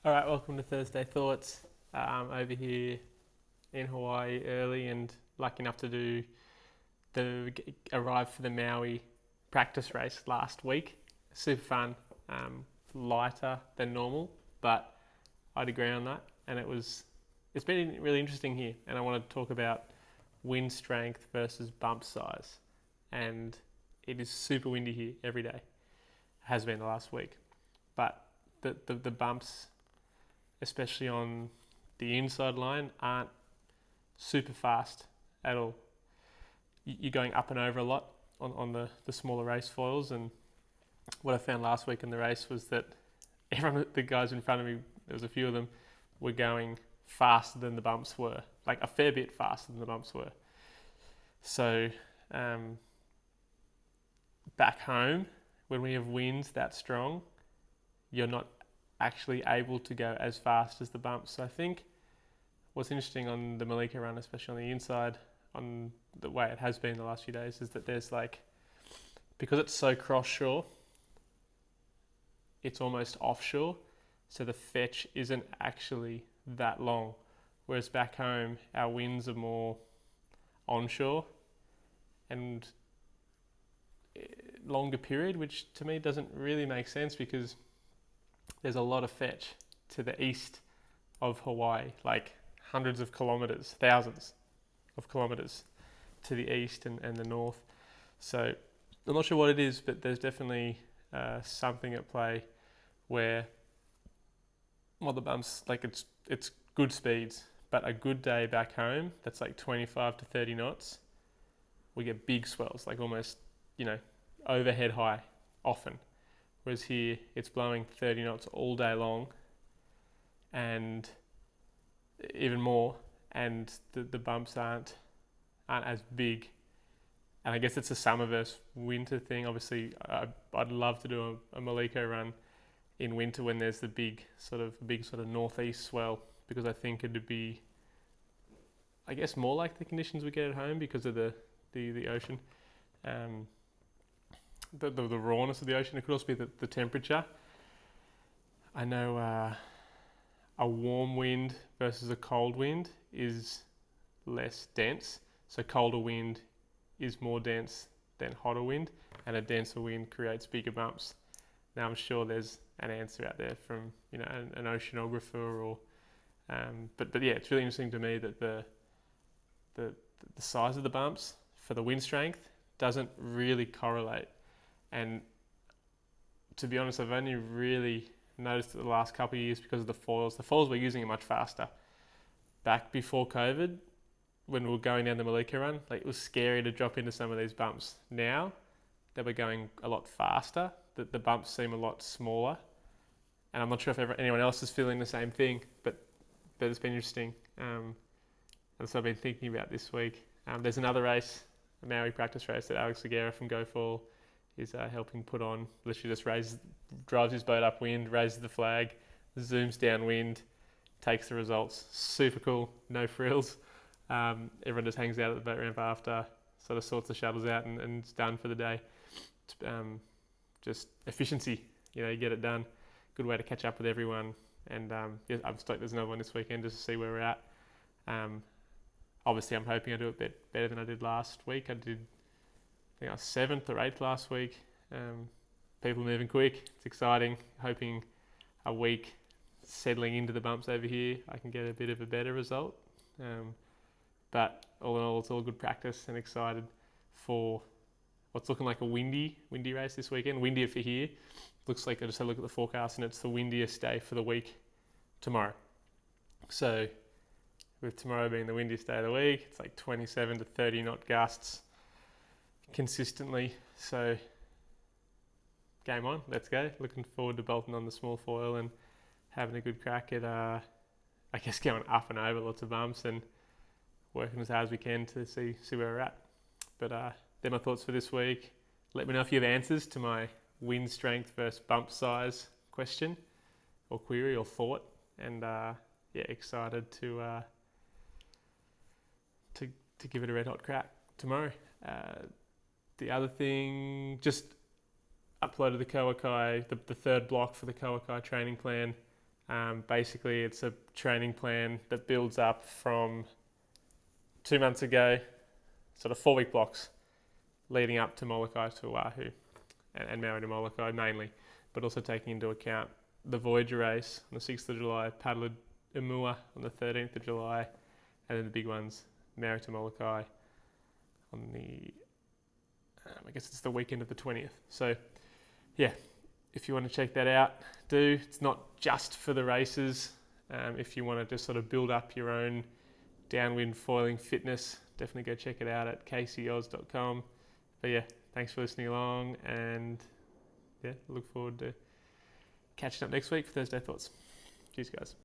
All right, welcome to Thursday Thoughts. Over here in Hawaii early and lucky enough to arrive for the Maui practice race last week. Super fun, lighter than normal, but I'd agree on that. And it's been really interesting here. And I want to talk about wind strength versus bump size. And it is super windy here every day. Has been the last week, but the bumps, especially on the inside line, aren't super fast at all. You're going up and over a lot on the smaller race foils, and what I found last week in the race was that the guys in front of me, there was a few of them, were going faster than the bumps were, like a fair bit faster than the bumps were. So back home, when we have winds that strong, you're not actually able to go as fast as the bumps. So I think what's interesting on the Malika run, especially on the inside, on the way it has been the last few days, is that there's because it's so cross shore, it's almost offshore, so the fetch isn't actually that long. Whereas back home, our winds are more onshore and longer period, which to me doesn't really make sense because there's a lot of fetch to the east of Hawaii, like hundreds of kilometers, thousands of kilometers to the east and the north. So I'm not sure what it is, but there's definitely something at play where the bumps, it's good speeds, but a good day back home, that's like 25 to 30 knots, we get big swells, like almost, overhead high often. Whereas here, it's blowing 30 knots all day long and even more, and the bumps aren't as big. And I guess it's a summer versus winter thing. Obviously, I'd love to do a Maliko run in winter when there's the big sort of northeast swell, because I think it'd be, more like the conditions we get at home because of the ocean. The rawness of the ocean. It could also be the temperature. I know a warm wind versus a cold wind is less dense. So colder wind is more dense than hotter wind, and a denser wind creates bigger bumps. Now I'm sure there's an answer out there from an oceanographer or, but yeah, it's really interesting to me that the size of the bumps for the wind strength doesn't really correlate. And to be honest, I've only really noticed it the last couple of years because of the foils. The foils we're using are much faster. Back before COVID, when we were going down the Malika run, it was scary to drop into some of these bumps. Now that we're going a lot faster, the bumps seem a lot smaller. And I'm not sure if anyone else is feeling the same thing, but it's been interesting. And so I've been thinking about this week. There's another race, a Maui practice race that Alex Aguirre from GoFall is helping put on. Literally just drives his boat upwind, raises the flag, zooms downwind, takes the results. Super cool, no frills. Everyone just hangs out at the boat ramp after, sort of sorts the shuttles out and it's done for the day. It's, just efficiency, you get it done. Good way to catch up with everyone. And I'm stoked there's another one this weekend just to see where we're at. Obviously I'm hoping I do a bit better than I did last week. I think I was 7th or 8th last week. People moving quick. It's exciting. Hoping a week settling into the bumps over here, I can get a bit of a better result. But all in all, it's all good practice and excited for what's looking like a windy race this weekend. Windier for here. Looks like I just had a look at the forecast and it's the windiest day for the week tomorrow. So with tomorrow being the windiest day of the week, it's like 27 to 30 knot gusts consistently. So game on, let's go. Looking forward to bolting on the small foil and having a good crack at going up and over lots of bumps and working as hard as we can to see where we're at. But they're my thoughts for this week. Let me know if you have answers to my wind strength versus bump size question or query or thought, and excited to give it a red hot crack tomorrow. The other thing, just uploaded the Kauai, the third block for the Kauai training plan Basically, it's a training plan that builds up from 2 months ago, sort of 4-week blocks leading up to Molokai to Oahu and Maui to Molokai mainly, but also taking into account the Voyager race on the 6th of July, Paddler Imua on the 13th of July, and then the big ones, Maui to Molokai on the, I guess it's the weekend of the 20th. So yeah, if you want to check that out, do. It's not just for the races. If you want to just sort of build up your own downwind foiling fitness, definitely go check it out at kcoz.com. But yeah, thanks for listening along, and yeah, look forward to catching up next week for Thursday Thoughts. Cheers, guys.